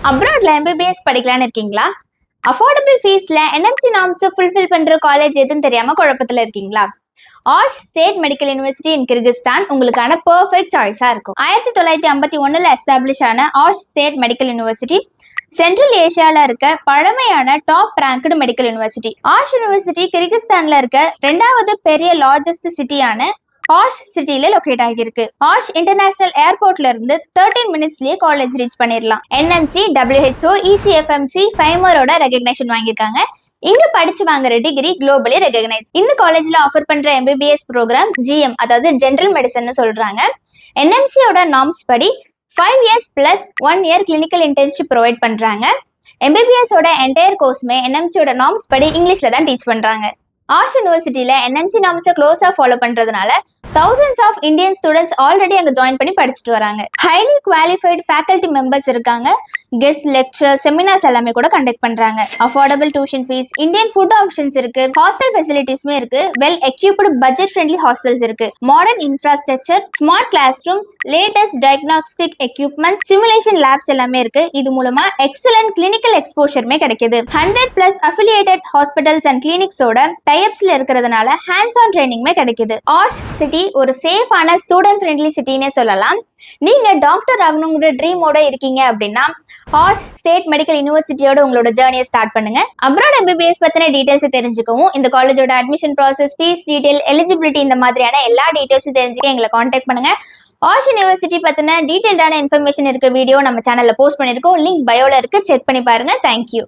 அப்ராட்ல MBBS படிக்கலான்னு இருக்கீங்களா? Affordable ஃபீஸ்ல என்எம்சி நார்ம்ஸ் ஃபுல்ஃபில் பண்ற காலேஜ் எதுன்னு தெரியாம குழப்பத்துல இருக்கீங்களா? Osh State Medical University in Kyrgyzstan உங்களுக்கான பெர்ஃபெக்ட் சாய்ஸா இருக்கும். 1951ல எஸ்டாப்ளிஷ் ஆன Osh State Medical University Central ஏஷியால இருக்க பழமையான top ranked medical university. Osh University கிர்கிஸ்தான்ல இருக்க 2வது பெரிய லார்ஜஸ்ட் சிட்டியான ஆஷ் சிட்டில லொகேட் ஆகியிருக்கு. ஆஷ் இன்டர்நேஷனல் ஏர்போர்ட்ல இருந்து 13 மினிட்ஸ்லயே காலேஜ் ரீச் பண்ணிடலாம். என்எம்சி, WHO, ECFMC, ஃபைமரோட ரெகக்னேஷன் வாங்கியிருக்காங்க. இங்க படிச்சு வாங்குற டிகிரி குளோபலி ரெகக்னைஸ். இந்த காலேஜ்ல ஆஃபர் பண்ற எம்பிபிஎஸ் ப்ரோக்ராம் GM, அதாவது ஜெனரல் மெடிசன் சொல்றாங்க. என்எம்சியோட நார்ம்ஸ் படி 5 years plus 1 year clinical internship provide பண்றாங்க. எம்பிபிஎஸ் ஓட என்டையர் கோர்ஸ்மே என்எம்சியோட நார்ம்ஸ் படி இங்கிலீஷ்ல தான் டீச் பண்றாங்க. ஆஷ் யூனிவர்சிட்டியில என்எம்சி நார்ம்ஸை க்ளோஸா ஃபாலோ பண்றதுனால thousands of Indian students already அங்க ஜாயின் பண்ணி படிச்சுட்டு வராங்க. ஹைலி குவாலிஃபைடு ஃபேக்கல்டி மெம்பர்ஸ் இருக்காங்க. கெஸ்ட் லெக்சர், செமினார்ஸ் எல்லாமே கூட கண்டக்ட் பண்றாங்க. Affordable tuition fees, Indian food options இருக்கு, ஹாஸ்டல் ஃபெசிலிட்டிஸ்மே இருக்கு, well equipped budget friendly hostels இருக்கு, modern infrastructure, smart classrooms, latest diagnostic equipments, simulation labs எல்லாமே இருக்கு. இது மூலமா எக்ஸலன்ட் கிளினிக்கல் எக்ஸ்போஷருமே கிடைக்குது. 100+ அஃபிலியேட்டட் ஹாஸ்பிட்டல்ஸ் அண்ட் கிளினிக்ஸோட டைப்ஸ்ல இருக்கிறதுனால ஹேண்ட்ஸ் ஆன் ட்ரைனிங்மே கிடைக்குது. ஆஷ் சிட்டி ஒரு சேஃபான ஸ்டூடெண்ட் ஃப்ரெண்ட்லி சிட்டினே சொல்லலாம். நீங்க டாக்டர் ஆகணுங்கிற ட்ரீமோட இருக்கீங்க அப்படின்னா ஆஷ் ஸ்டேட் மெடிக்கல் யூனிவர்சிட்டியோட உங்களோட ஜேர்னியை ஸ்டார்ட் பண்ணுங்க. அப்ராட் எம்பிபிஎஸ் பத்தின டீடைல்ஸ் தெரிஞ்சுக்கவும், இந்த காலேஜோட admission process, fees detail, eligibility, இந்த மாதிரியான எல்லா டீடைல்ஸும் தெரிஞ்சுக்க எங்களை காண்டாக்ட் பண்ணுங்க. ஆஷ் யூனிவர்சிட்டி பத்தின டீடைல்டான இன்ஃபர்மேஷன் இருக்க வீடியோ நம்ம சேனல்ல போஸ்ட் பண்ணிருக்கோம். லிங்க் பயோல இருக்கு, செக் பண்ணி பாருங்க. தேங்க்யூ.